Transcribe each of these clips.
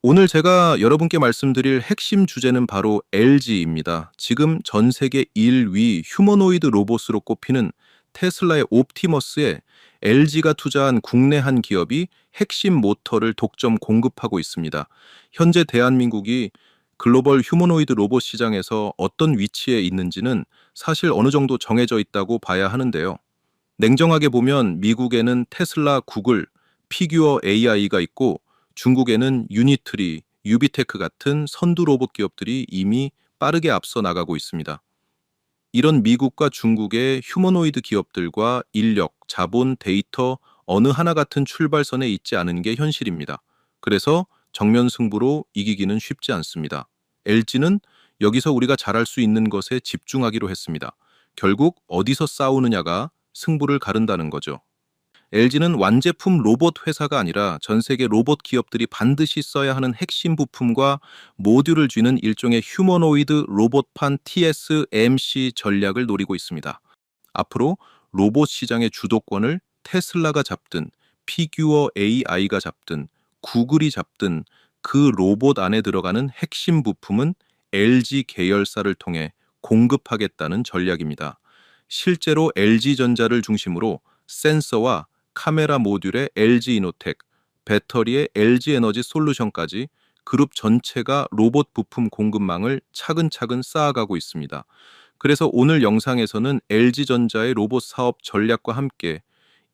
오늘 제가 여러분께 말씀드릴 핵심 주제는 바로 LG입니다. 지금 전 세계 1위 휴머노이드 로봇으로 꼽히는 테슬라의 옵티머스에 LG가 투자한 국내 한 기업이 핵심 모터를 독점 공급하고 있습니다. 현재 대한민국이 글로벌 휴머노이드 로봇 시장에서 어떤 위치에 있는지는 사실 어느 정도 정해져 있다고 봐야 하는데요. 냉정하게 보면 미국에는 테슬라, 구글, 피규어 AI가 있고 중국에는 유니트리, 유비테크 같은 선두 로봇 기업들이 이미 빠르게 앞서 나가고 있습니다. 이런 미국과 중국의 휴머노이드 기업들과 인력, 자본, 데이터 어느 하나 같은 출발선에 있지 않은 게 현실입니다. 그래서 정면 승부로 이기기는 쉽지 않습니다. LG는 여기서 우리가 잘할 수 있는 것에 집중하기로 했습니다. 결국 어디서 싸우느냐가 승부를 가른다는 거죠. LG는 완제품 로봇 회사가 아니라 전 세계 로봇 기업들이 반드시 써야 하는 핵심 부품과 모듈을 쥐는 일종의 휴머노이드 로봇판 TSMC 전략을 노리고 있습니다. 앞으로 로봇 시장의 주도권을 테슬라가 잡든 피규어 AI가 잡든 구글이 잡든 그 로봇 안에 들어가는 핵심 부품은 LG 계열사를 통해 공급하겠다는 전략입니다. 실제로 LG전자를 중심으로 센서와 카메라 모듈의 LG이노텍, 배터리의 LG에너지 솔루션까지 그룹 전체가 로봇 부품 공급망을 차근차근 쌓아가고 있습니다. 그래서 오늘 영상에서는 LG전자의 로봇 사업 전략과 함께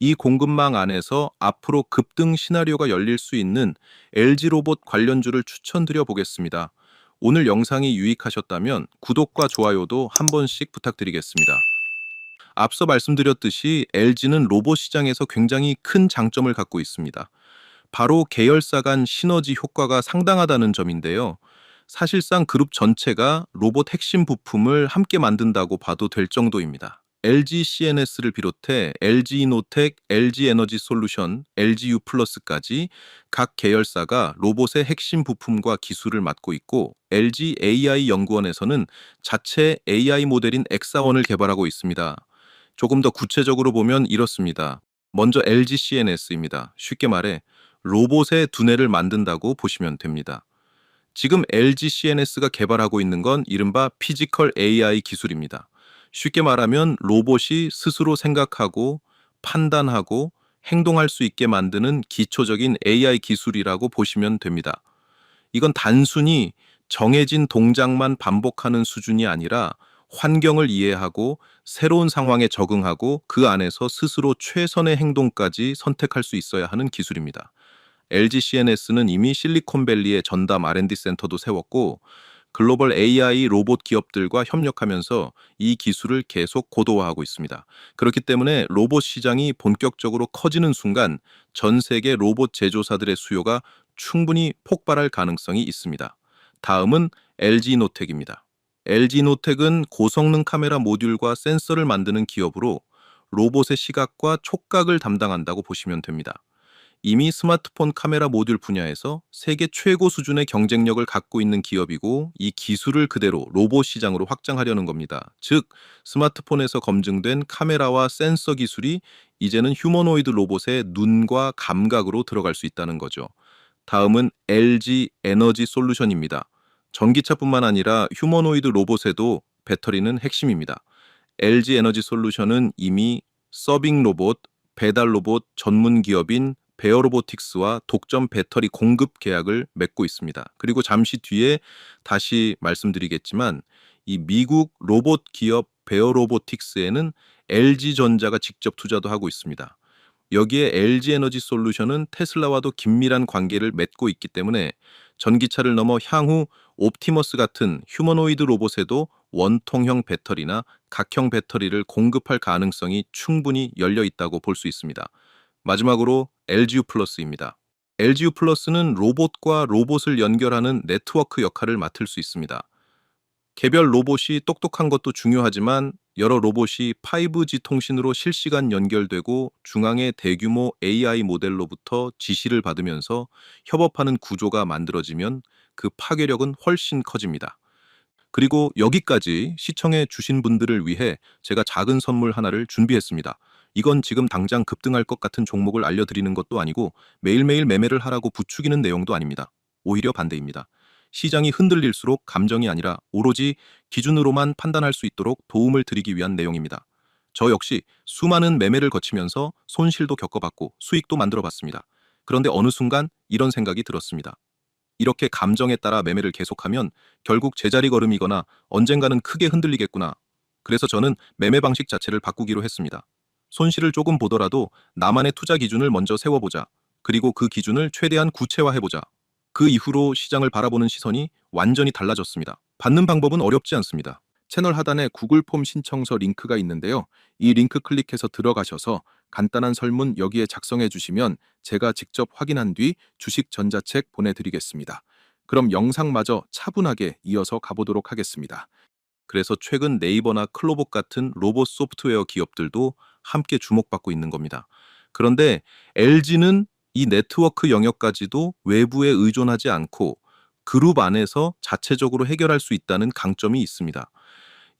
이 공급망 안에서 앞으로 급등 시나리오가 열릴 수 있는 LG 로봇 관련주를 추천드려 보겠습니다. 오늘 영상이 유익하셨다면 구독과 좋아요도 한 번씩 부탁드리겠습니다. 앞서 말씀드렸듯이 LG는 로봇 시장에서 굉장히 큰 장점을 갖고 있습니다. 바로 계열사 간 시너지 효과가 상당하다는 점인데요. 사실상 그룹 전체가 로봇 핵심 부품을 함께 만든다고 봐도 될 정도입니다. LG CNS를 비롯해 LG 이노텍, LG 에너지 솔루션, LG U 플러스까지 각 계열사가 로봇의 핵심 부품과 기술을 맡고 있고 LG AI 연구원에서는 자체 AI 모델인 엑사원을 개발하고 있습니다. 조금 더 구체적으로 보면 이렇습니다. 먼저 LG CNS입니다. 쉽게 말해 로봇의 두뇌를 만든다고 보시면 됩니다. 지금 LG CNS가 개발하고 있는 건 이른바 피지컬 AI 기술입니다. 쉽게 말하면 로봇이 스스로 생각하고 판단하고 행동할 수 있게 만드는 기초적인 AI 기술이라고 보시면 됩니다. 이건 단순히 정해진 동작만 반복하는 수준이 아니라 환경을 이해하고 새로운 상황에 적응하고 그 안에서 스스로 최선의 행동까지 선택할 수 있어야 하는 기술입니다. LG CNS는 이미 실리콘밸리에 전담 R&D 센터도 세웠고 글로벌 AI 로봇 기업들과 협력하면서 이 기술을 계속 고도화하고 있습니다. 그렇기 때문에 로봇 시장이 본격적으로 커지는 순간 전 세계 로봇 제조사들의 수요가 충분히 폭발할 가능성이 있습니다. 다음은 LG노텍입니다. LG노텍은 고성능 카메라 모듈과 센서를 만드는 기업으로 로봇의 시각과 촉각을 담당한다고 보시면 됩니다. 이미 스마트폰 카메라 모듈 분야에서 세계 최고 수준의 경쟁력을 갖고 있는 기업이고 이 기술을 그대로 로봇 시장으로 확장하려는 겁니다. 즉, 스마트폰에서 검증된 카메라와 센서 기술이 이제는 휴머노이드 로봇의 눈과 감각으로 들어갈 수 있다는 거죠. 다음은 LG 에너지 솔루션입니다. 전기차뿐만 아니라 휴머노이드 로봇에도 배터리는 핵심입니다. LG 에너지 솔루션은 이미 서빙 로봇, 배달 로봇 전문 기업인 베어로보틱스와 독점 배터리 공급 계약을 맺고 있습니다. 그리고 잠시 뒤에 다시 말씀드리겠지만 이 미국 로봇 기업 베어로보틱스에는 LG전자가 직접 투자도 하고 있습니다. 여기에 LG 에너지 솔루션은 테슬라와도 긴밀한 관계를 맺고 있기 때문에 전기차를 넘어 향후 옵티머스 같은 휴머노이드 로봇에도 원통형 배터리나 각형 배터리를 공급할 가능성이 충분히 열려 있다고 볼 수 있습니다. 마지막으로 LGU 플러스입니다. LGU 플러스는 로봇과 로봇을 연결하는 네트워크 역할을 맡을 수 있습니다. 개별 로봇이 똑똑한 것도 중요하지만 여러 로봇이 5G 통신으로 실시간 연결되고 중앙의 대규모 AI 모델로부터 지시를 받으면서 협업하는 구조가 만들어지면 그 파괴력은 훨씬 커집니다. 그리고 여기까지 시청해 주신 분들을 위해 제가 작은 선물 하나를 준비했습니다. 이건 지금 당장 급등할 것 같은 종목을 알려드리는 것도 아니고 매일매일 매매를 하라고 부추기는 내용도 아닙니다. 오히려 반대입니다. 시장이 흔들릴수록 감정이 아니라 오로지 기준으로만 판단할 수 있도록 도움을 드리기 위한 내용입니다. 저 역시 수많은 매매를 거치면서 손실도 겪어봤고 수익도 만들어봤습니다. 그런데 어느 순간 이런 생각이 들었습니다. 이렇게 감정에 따라 매매를 계속하면 결국 제자리 걸음이거나 언젠가는 크게 흔들리겠구나. 그래서 저는 매매 방식 자체를 바꾸기로 했습니다. 손실을 조금 보더라도 나만의 투자 기준을 먼저 세워보자. 그리고 그 기준을 최대한 구체화해보자. 그 이후로 시장을 바라보는 시선이 완전히 달라졌습니다. 받는 방법은 어렵지 않습니다. 채널 하단에 구글 폼 신청서 링크가 있는데요. 이 링크 클릭해서 들어가셔서 간단한 설문 여기에 작성해 주시면 제가 직접 확인한 뒤 주식 전자책 보내드리겠습니다. 그럼 영상마저 차분하게 이어서 가보도록 하겠습니다. 그래서 최근 네이버나 클로복 같은 로봇 소프트웨어 기업들도 함께 주목받고 있는 겁니다. 그런데 LG는 이 네트워크 영역까지도 외부에 의존하지 않고 그룹 안에서 자체적으로 해결할 수 있다는 강점이 있습니다.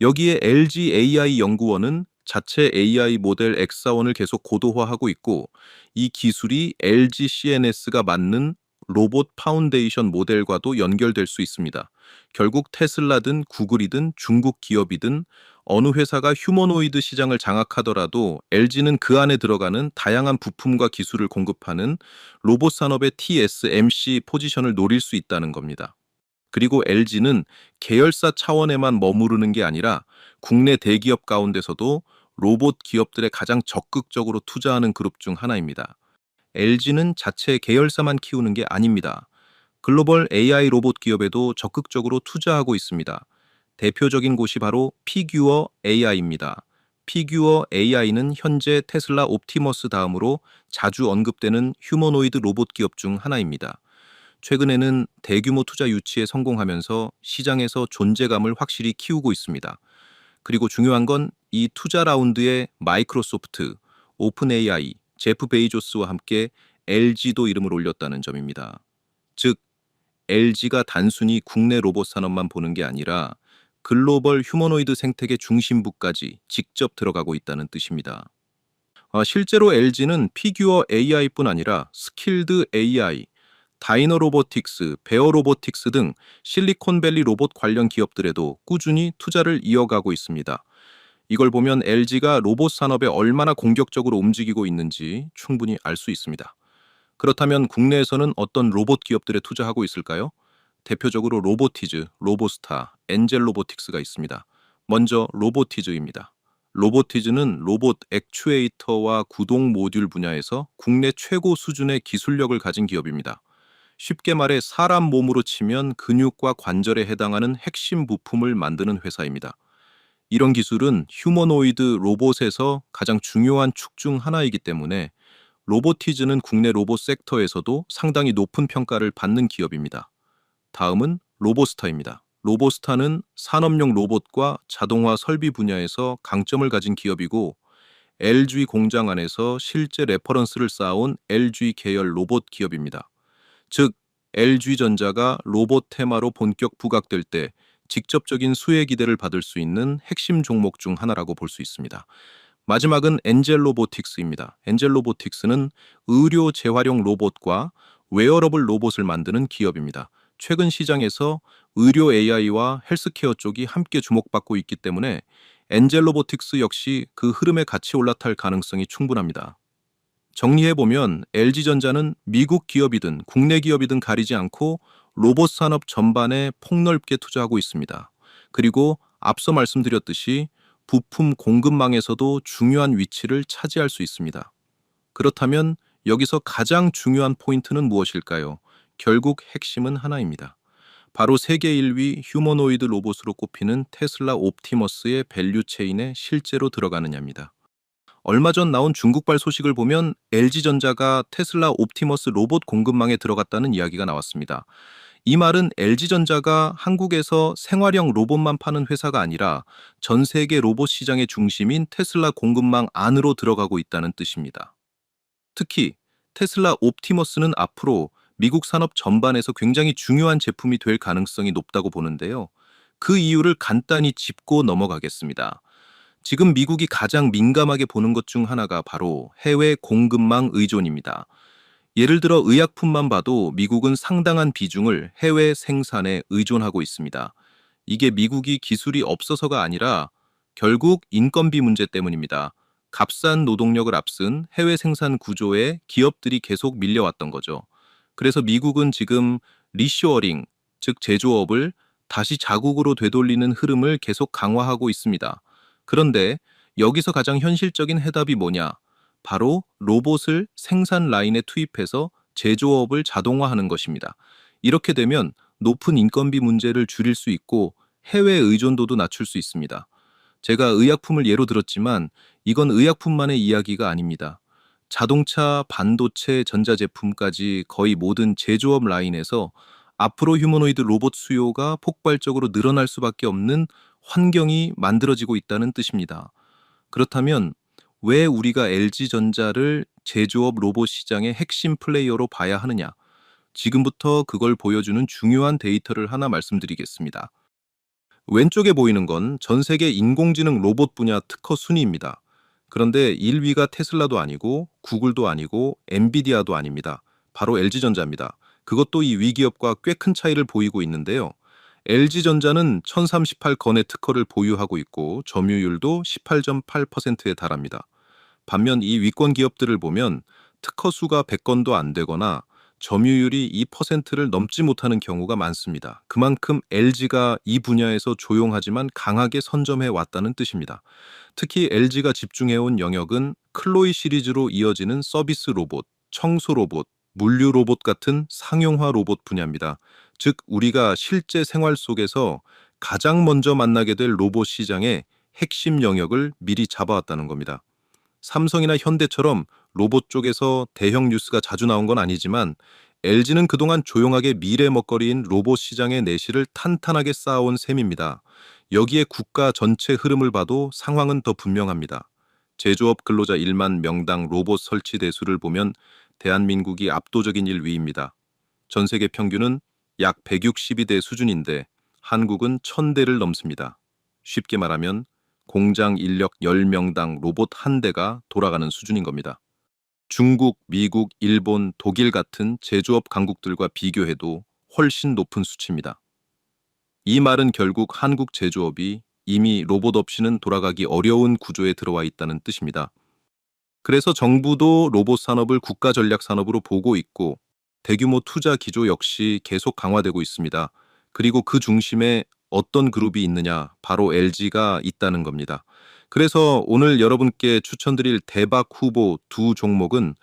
여기에 LG AI 연구원은 자체 AI 모델 X4원을 계속 고도화하고 있고 이 기술이 LG CNS가 맞는 로봇 파운데이션 모델과도 연결될 수 있습니다. 결국 테슬라든 구글이든 중국 기업이든 어느 회사가 휴머노이드 시장을 장악하더라도 LG는 그 안에 들어가는 다양한 부품과 기술을 공급하는 로봇 산업의 TSMC 포지션을 노릴 수 있다는 겁니다. 그리고 LG는 계열사 차원에만 머무르는 게 아니라 국내 대기업 가운데서도 로봇 기업들에 가장 적극적으로 투자하는 그룹 중 하나입니다. LG는 자체 계열사만 키우는 게 아닙니다. 글로벌 AI 로봇 기업에도 적극적으로 투자하고 있습니다. 대표적인 곳이 바로 피규어 AI입니다. 피규어 AI는 현재 테슬라 옵티머스 다음으로 자주 언급되는 휴머노이드 로봇 기업 중 하나입니다. 최근에는 대규모 투자 유치에 성공하면서 시장에서 존재감을 확실히 키우고 있습니다. 그리고 중요한 건 이 투자 라운드에 마이크로소프트, 오픈 AI, 제프 베이조스와 함께 LG도 이름을 올렸다는 점입니다. 즉, LG가 단순히 국내 로봇 산업만 보는 게 아니라 글로벌 휴머노이드 생태계 중심부까지 직접 들어가고 있다는 뜻입니다. 실제로 LG는 피규어 AI뿐 아니라 스킬드 AI, 다이너 로보틱스, 베어 로보틱스 등 실리콘밸리 로봇 관련 기업들에도 꾸준히 투자를 이어가고 있습니다. 이걸 보면 LG가 로봇 산업에 얼마나 공격적으로 움직이고 있는지 충분히 알 수 있습니다. 그렇다면 국내에서는 어떤 로봇 기업들에 투자하고 있을까요? 대표적으로 로보티즈, 로보스타, 엔젤 로보틱스가 있습니다. 먼저 로보티즈입니다. 로보티즈는 로봇 액추에이터와 구동 모듈 분야에서 국내 최고 수준의 기술력을 가진 기업입니다. 쉽게 말해 사람 몸으로 치면 근육과 관절에 해당하는 핵심 부품을 만드는 회사입니다. 이런 기술은 휴머노이드 로봇에서 가장 중요한 축 중 하나이기 때문에 로보티즈는 국내 로봇 섹터에서도 상당히 높은 평가를 받는 기업입니다. 다음은 로보스타입니다. 로보스타는 산업용 로봇과 자동화 설비 분야에서 강점을 가진 기업이고 LG 공장 안에서 실제 레퍼런스를 쌓아온 LG 계열 로봇 기업입니다. 즉, LG전자가 로봇 테마로 본격 부각될 때 직접적인 수혜 기대를 받을 수 있는 핵심 종목 중 하나라고 볼 수 있습니다. 마지막은 엔젤 로보틱스입니다. 엔젤 로보틱스는 의료 재활용 로봇과 웨어러블 로봇을 만드는 기업입니다. 최근 시장에서 의료 AI와 헬스케어 쪽이 함께 주목받고 있기 때문에 엔젤 로보틱스 역시 그 흐름에 같이 올라탈 가능성이 충분합니다. 정리해보면 LG전자는 미국 기업이든 국내 기업이든 가리지 않고 로봇 산업 전반에 폭넓게 투자하고 있습니다. 그리고 앞서 말씀드렸듯이 부품 공급망에서도 중요한 위치를 차지할 수 있습니다. 그렇다면 여기서 가장 중요한 포인트는 무엇일까요? 결국 핵심은 하나입니다. 바로 세계 1위 휴머노이드 로봇으로 꼽히는 테슬라 옵티머스의 밸류 체인에 실제로 들어가느냐입니다. 얼마 전 나온 중국발 소식을 보면 LG전자가 테슬라 옵티머스 로봇 공급망에 들어갔다는 이야기가 나왔습니다. 이 말은 LG전자가 한국에서 생활형 로봇만 파는 회사가 아니라 전 세계 로봇 시장의 중심인 테슬라 공급망 안으로 들어가고 있다는 뜻입니다. 특히 테슬라 옵티머스는 앞으로 미국 산업 전반에서 굉장히 중요한 제품이 될 가능성이 높다고 보는데요. 그 이유를 간단히 짚고 넘어가겠습니다. 지금 미국이 가장 민감하게 보는 것 중 하나가 바로 해외 공급망 의존입니다. 예를 들어 의약품만 봐도 미국은 상당한 비중을 해외 생산에 의존하고 있습니다. 이게 미국이 기술이 없어서가 아니라 결국 인건비 문제 때문입니다. 값싼 노동력을 앞선 해외 생산 구조에 기업들이 계속 밀려왔던 거죠. 그래서 미국은 지금 리쇼어링, 즉 제조업을 다시 자국으로 되돌리는 흐름을 계속 강화하고 있습니다. 그런데 여기서 가장 현실적인 해답이 뭐냐? 바로 로봇을 생산 라인에 투입해서 제조업을 자동화하는 것입니다. 이렇게 되면 높은 인건비 문제를 줄일 수 있고 해외 의존도도 낮출 수 있습니다. 제가 의약품을 예로 들었지만 이건 의약품만의 이야기가 아닙니다. 자동차, 반도체, 전자제품까지 거의 모든 제조업 라인에서 앞으로 휴머노이드 로봇 수요가 폭발적으로 늘어날 수밖에 없는 환경이 만들어지고 있다는 뜻입니다. 그렇다면 왜 우리가 LG전자를 제조업 로봇 시장의 핵심 플레이어로 봐야 하느냐? 지금부터 그걸 보여주는 중요한 데이터를 하나 말씀드리겠습니다. 왼쪽에 보이는 건 전 세계 인공지능 로봇 분야 특허 순위입니다. 그런데 1위가 테슬라도 아니고 구글도 아니고 엔비디아도 아닙니다. 바로 LG전자입니다. 그것도 이 위기업과 꽤 큰 차이를 보이고 있는데요. LG전자는 1038건의 특허를 보유하고 있고 점유율도 18.8%에 달합니다. 반면 이 위권 기업들을 보면 특허 수가 100건도 안 되거나 점유율이 2%를 넘지 못하는 경우가 많습니다. 그만큼 LG가 이 분야에서 조용하지만 강하게 선점해 왔다는 뜻입니다. 특히 LG가 집중해온 영역은 클로이 시리즈로 이어지는 서비스 로봇, 청소 로봇, 물류 로봇 같은 상용화 로봇 분야입니다. 즉, 우리가 실제 생활 속에서 가장 먼저 만나게 될 로봇 시장의 핵심 영역을 미리 잡아왔다는 겁니다. 삼성이나 현대처럼 로봇 쪽에서 대형 뉴스가 자주 나온 건 아니지만 LG는 그동안 조용하게 미래 먹거리인 로봇 시장의 내실을 탄탄하게 쌓아온 셈입니다. 여기에 국가 전체 흐름을 봐도 상황은 더 분명합니다. 제조업 근로자 1만 명당 로봇 설치 대수를 보면 대한민국이 압도적인 1위입니다. 전 세계 평균은 약 162대 수준인데 한국은 1000대를 넘습니다. 쉽게 말하면 공장 인력 10명당 로봇 한 대가 돌아가는 수준인 겁니다. 중국, 미국, 일본, 독일 같은 제조업 강국들과 비교해도 훨씬 높은 수치입니다. 이 말은 결국 한국 제조업이 이미 로봇 없이는 돌아가기 어려운 구조에 들어와 있다는 뜻입니다. 그래서 정부도 로봇 산업을 국가 전략 산업으로 보고 있고 대규모 투자 기조 역시 계속 강화되고 있습니다. 그리고 그 중심에 어떤 그룹이 있느냐? 바로 LG가 있다는 겁니다. 그래서 오늘 여러분께 추천드릴 대박 후보 두 종목은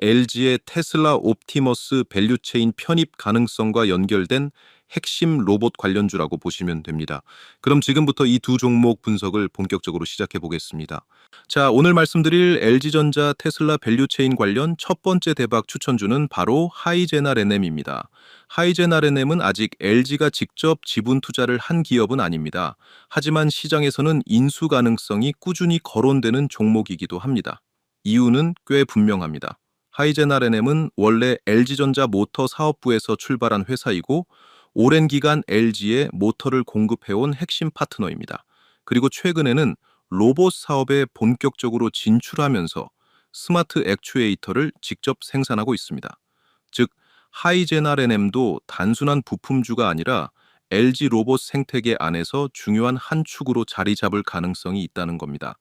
LG의 테슬라 옵티머스 밸류체인 편입 가능성과 연결된 핵심 로봇 관련주라고 보시면 됩니다. 그럼 지금부터 이 두 종목 분석을 본격적으로 시작해 보겠습니다. 자, 오늘 말씀드릴 LG전자 테슬라 밸류체인 관련 첫 번째 대박 추천주는 바로 하이제나레넴입니다. 하이제나레넴은 아직 LG가 직접 지분 투자를 한 기업은 아닙니다. 하지만 시장에서는 인수 가능성이 꾸준히 거론되는 종목이기도 합니다. 이유는 꽤 분명합니다. 하이제나레넴은 원래 LG전자 모터 사업부에서 출발한 회사이고 오랜 기간 LG에 모터를 공급해온 핵심 파트너입니다. 그리고 최근에는 로봇 사업에 본격적으로 진출하면서 스마트 액추에이터를 직접 생산하고 있습니다. 즉, 하이제나레넴도 단순한 부품주가 아니라 LG 로봇 생태계 안에서 중요한 한 축으로 자리 잡을 가능성이 있다는 겁니다.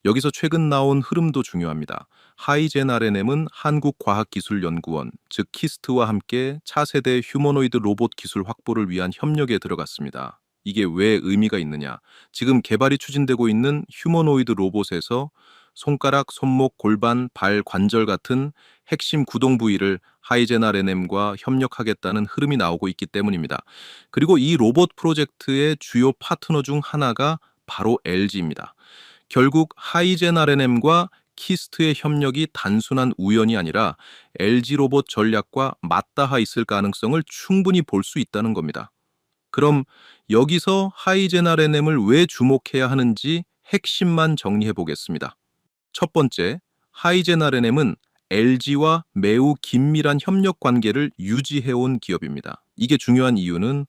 여기서 최근 나온 흐름도 중요합니다. 하이제나레넴은 한국과학기술연구원, 즉 키스트와 함께 차세대 휴머노이드 로봇 기술 확보를 위한 협력에 들어갔습니다. 이게 왜 의미가 있느냐? 지금 개발이 추진되고 있는 휴머노이드 로봇에서 손가락, 손목, 골반, 발, 관절 같은 핵심 구동 부위를 하이제나레넴과 협력하겠다는 흐름이 나오고 있기 때문입니다. 그리고 이 로봇 프로젝트의 주요 파트너 중 하나가 바로 LG입니다. 결국 하이제나레넴과 키스트의 협력이 단순한 우연이 아니라 LG 로봇 전략과 맞닿아 있을 가능성을 충분히 볼 수 있다는 겁니다. 그럼 여기서 하이제나레넴을 왜 주목해야 하는지 핵심만 정리해 보겠습니다. 첫 번째, 하이제나레넴은 LG와 매우 긴밀한 협력 관계를 유지해온 기업입니다. 이게 중요한 이유는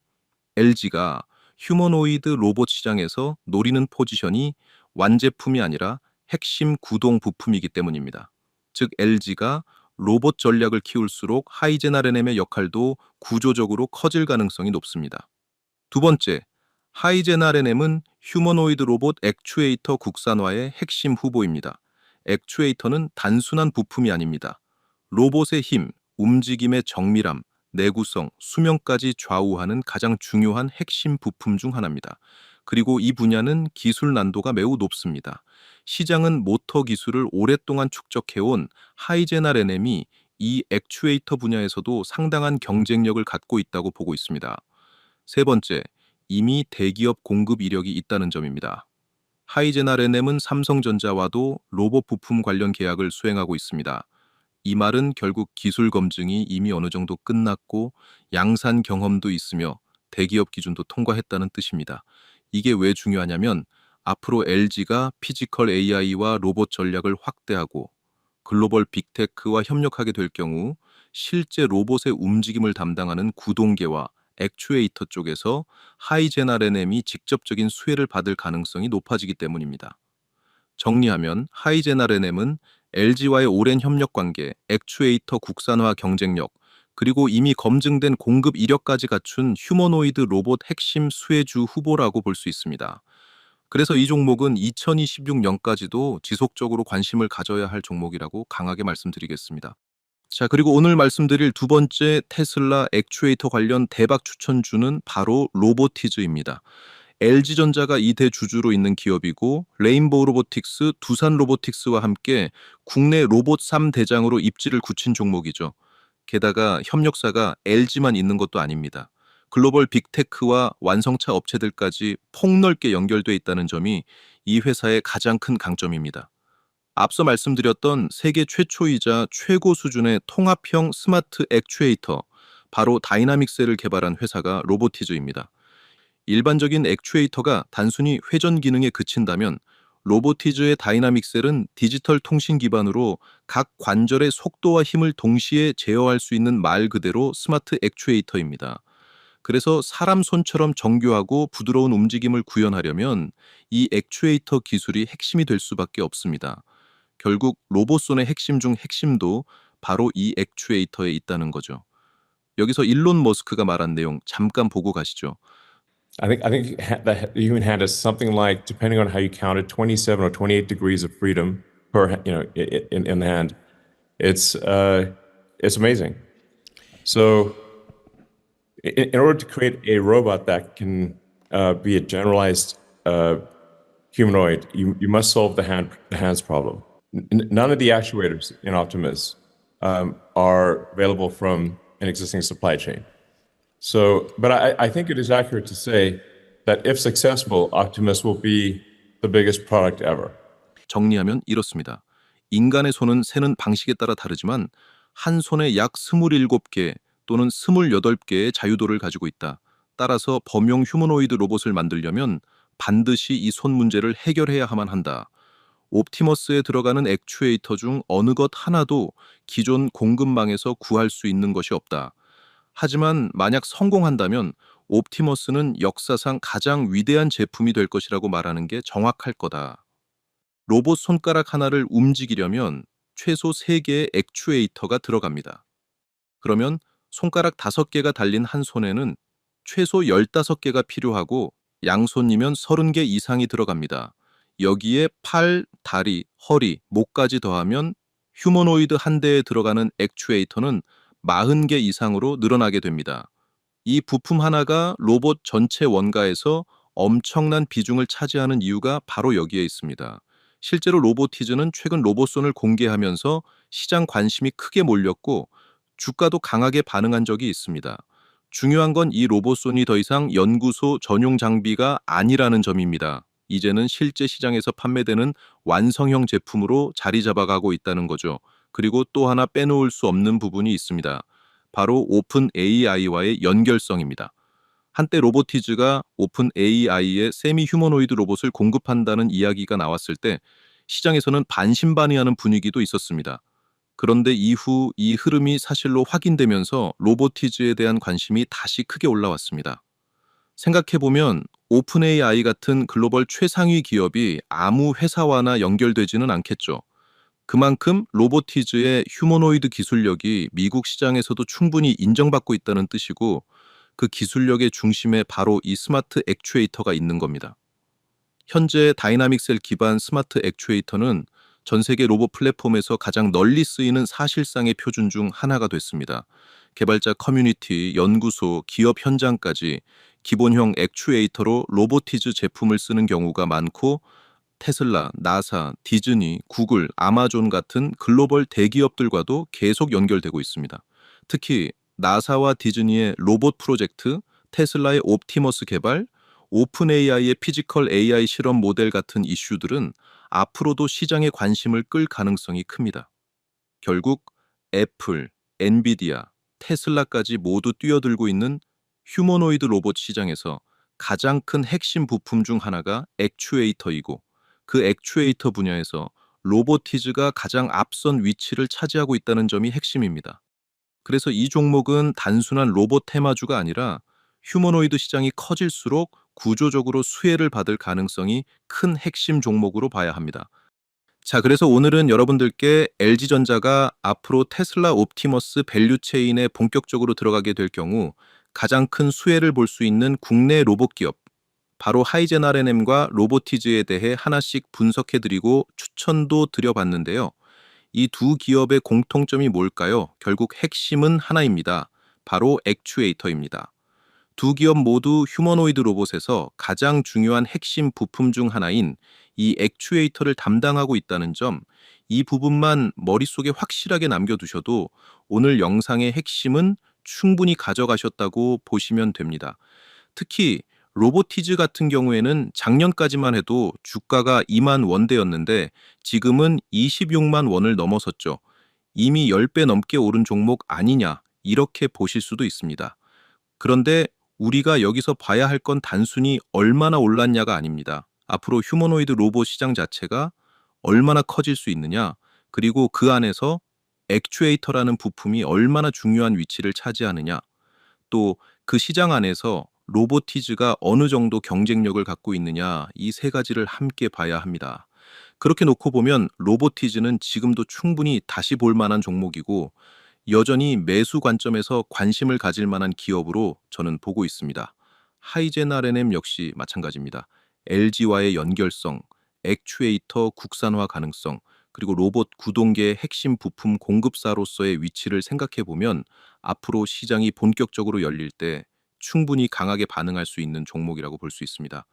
LG가 휴머노이드 로봇 시장에서 노리는 포지션이 완제품이 아니라 핵심 구동 부품이기 때문입니다. 즉 LG가 로봇 전략을 키울수록 하이젠 RNM의 역할도 구조적으로 커질 가능성이 높습니다. 두 번째, 하이젠 RNM은 휴머노이드 로봇 액추에이터 국산화의 핵심 후보입니다. 액추에이터는 단순한 부품이 아닙니다. 로봇의 힘, 움직임의 정밀함, 내구성, 수명까지 좌우하는 가장 중요한 핵심 부품 중 하나입니다. 그리고 이 분야는 기술 난도가 매우 높습니다. 시장은 모터 기술을 오랫동안 축적해온 하이젠 RNM이 이 액추에이터 분야에서도 상당한 경쟁력을 갖고 있다고 보고 있습니다. 세 번째, 이미 대기업 공급 이력이 있다는 점입니다. 하이젠 RNM은 삼성전자와도 로봇 부품 관련 계약을 수행하고 있습니다. 이 말은 결국 기술 검증이 이미 어느 정도 끝났고 양산 경험도 있으며 대기업 기준도 통과했다는 뜻입니다. 이게 왜 중요하냐면 앞으로 LG가 피지컬 AI와 로봇 전략을 확대하고 글로벌 빅테크와 협력하게 될 경우 실제 로봇의 움직임을 담당하는 구동계와 액추에이터 쪽에서 하이젠 RNM이 직접적인 수혜를 받을 가능성이 높아지기 때문입니다. 정리하면 하이젠 RNM은 LG와의 오랜 협력 관계, 액추에이터 국산화 경쟁력, 그리고 이미 검증된 공급 이력까지 갖춘 휴머노이드 로봇 핵심 수혜주 후보라고 볼 수 있습니다. 그래서 이 종목은 2026년까지도 지속적으로 관심을 가져야 할 종목이라고 강하게 말씀드리겠습니다. 자, 그리고 오늘 말씀드릴 두 번째 테슬라 액추에이터 관련 대박 추천주는 바로 로보티즈입니다. LG전자가 이 대주주로 있는 기업이고 레인보우 로보틱스, 두산 로보틱스와 함께 국내 로봇 3대장으로 입지를 굳힌 종목이죠. 게다가 협력사가 LG만 있는 것도 아닙니다. 글로벌 빅테크와 완성차 업체들까지 폭넓게 연결돼 있다는 점이 이 회사의 가장 큰 강점입니다. 앞서 말씀드렸던 세계 최초이자 최고 수준의 통합형 스마트 액추에이터, 바로 다이나믹셀을 개발한 회사가 로보티즈입니다. 일반적인 액추에이터가 단순히 회전 기능에 그친다면 로보티즈의 다이나믹셀은 디지털 통신 기반으로 각 관절의 속도와 힘을 동시에 제어할 수 있는 말 그대로 스마트 액추에이터입니다. 그래서 사람 손처럼 정교하고 부드러운 움직임을 구현하려면 이 액추에이터 기술이 핵심이 될 수밖에 없습니다. 결국 로봇손의 핵심 중 핵심도 바로 이 액추에이터에 있다는 거죠. 여기서 일론 머스크가 말한 내용 잠깐 보고 가시죠. I think that the human hand is something like, depending on how you count it, 27 or 28 degrees of freedom per in the hand. It's amazing. So in order to create a robot that can be a generalized humanoid, you must solve the hands problem. None of the actuators in Optimus are available from an existing supply chain. So, but I think it is accurate to say that if successful, Optimus will be the biggest product ever. 정리하면 이렇습니다. 인간의 손은 세는 방식에 따라 다르지만 한 손에 약 27개 또는 28개의 자유도를 가지고 있다. 따라서 범용 휴머노이드 로봇을 만들려면 반드시 이 손 문제를 해결해야만 한다. 옵티머스에 들어가는 액추에이터 중 어느 것 하나도 기존 공급망에서 구할 수 있는 것이 없다. 하지만 만약 성공한다면 옵티머스는 역사상 가장 위대한 제품이 될 것이라고 말하는 게 정확할 거다. 로봇 손가락 하나를 움직이려면 최소 3개의 액추에이터가 들어갑니다. 그러면 손가락 5개가 달린 한 손에는 최소 15개가 필요하고 양손이면 30개 이상이 들어갑니다. 여기에 팔, 다리, 허리, 목까지 더하면 휴머노이드 한 대에 들어가는 액추에이터는 40개 이상으로 늘어나게 됩니다. 이 부품 하나가 로봇 전체 원가에서 엄청난 비중을 차지하는 이유가 바로 여기에 있습니다. 실제로 로보티즈는 최근 로봇손을 공개하면서 시장 관심이 크게 몰렸고 주가도 강하게 반응한 적이 있습니다. 중요한 건 이 로봇손이 더 이상 연구소 전용 장비가 아니라는 점입니다. 이제는 실제 시장에서 판매되는 완성형 제품으로 자리 잡아가고 있다는 거죠. 그리고 또 하나 빼놓을 수 없는 부분이 있습니다. 바로 오픈 AI와의 연결성입니다. 한때 로보티즈가 오픈 AI의 세미 휴머노이드 로봇을 공급한다는 이야기가 나왔을 때 시장에서는 반신반의하는 분위기도 있었습니다. 그런데 이후 이 흐름이 사실로 확인되면서 로보티즈에 대한 관심이 다시 크게 올라왔습니다. 생각해보면 오픈 AI 같은 글로벌 최상위 기업이 아무 회사와나 연결되지는 않겠죠. 그만큼 로보티즈의 휴머노이드 기술력이 미국 시장에서도 충분히 인정받고 있다는 뜻이고 그 기술력의 중심에 바로 이 스마트 액추에이터가 있는 겁니다. 현재 다이나믹셀 기반 스마트 액추에이터는 전 세계 로봇 플랫폼에서 가장 널리 쓰이는 사실상의 표준 중 하나가 됐습니다. 개발자 커뮤니티, 연구소, 기업 현장까지 기본형 액추에이터로 로보티즈 제품을 쓰는 경우가 많고 테슬라, 나사, 디즈니, 구글, 아마존 같은 글로벌 대기업들과도 계속 연결되고 있습니다. 특히 나사와 디즈니의 로봇 프로젝트, 테슬라의 옵티머스 개발, 오픈 AI의 피지컬 AI 실험 모델 같은 이슈들은 앞으로도 시장의 관심을 끌 가능성이 큽니다. 결국 애플, 엔비디아, 테슬라까지 모두 뛰어들고 있는 휴머노이드 로봇 시장에서 가장 큰 핵심 부품 중 하나가 액추에이터이고 그 액추에이터 분야에서 로보티즈가 가장 앞선 위치를 차지하고 있다는 점이 핵심입니다. 그래서 이 종목은 단순한 로봇 테마주가 아니라 휴머노이드 시장이 커질수록 구조적으로 수혜를 받을 가능성이 큰 핵심 종목으로 봐야 합니다. 자, 그래서 오늘은 여러분들께 LG전자가 앞으로 테슬라 옵티머스 밸류체인에 본격적으로 들어가게 될 경우 가장 큰 수혜를 볼 수 있는 국내 로봇 기업, 바로 하이젠 R&M과 로보티즈에 대해 하나씩 분석해드리고 추천도 드려봤는데요. 이 두 기업의 공통점이 뭘까요? 결국 핵심은 하나입니다. 바로 액추에이터입니다. 두 기업 모두 휴머노이드 로봇에서 가장 중요한 핵심 부품 중 하나인 이 액추에이터를 담당하고 있다는 점, 이 부분만 머릿속에 확실하게 남겨두셔도 오늘 영상의 핵심은 충분히 가져가셨다고 보시면 됩니다. 특히 로보티즈 같은 경우에는 작년까지만 해도 주가가 2만 원대였는데 지금은 26만 원을 넘어섰죠. 이미 10배 넘게 오른 종목 아니냐, 이렇게 보실 수도 있습니다. 그런데 우리가 여기서 봐야 할 건 단순히 얼마나 올랐냐가 아닙니다. 앞으로 휴머노이드 로봇 시장 자체가 얼마나 커질 수 있느냐, 그리고 그 안에서 액추에이터라는 부품이 얼마나 중요한 위치를 차지하느냐, 또 그 시장 안에서 로보티즈가 어느 정도 경쟁력을 갖고 있느냐, 이 세 가지를 함께 봐야 합니다. 그렇게 놓고 보면 로보티즈는 지금도 충분히 다시 볼 만한 종목이고 여전히 매수 관점에서 관심을 가질 만한 기업으로 저는 보고 있습니다. 하이젠 R&M 역시 마찬가지입니다. LG와의 연결성, 액추에이터 국산화 가능성, 그리고 로봇 구동계의 핵심 부품 공급사로서의 위치를 생각해 보면 앞으로 시장이 본격적으로 열릴 때 충분히 강하게 반응할 수 있는 종목이라고 볼 수 있습니다.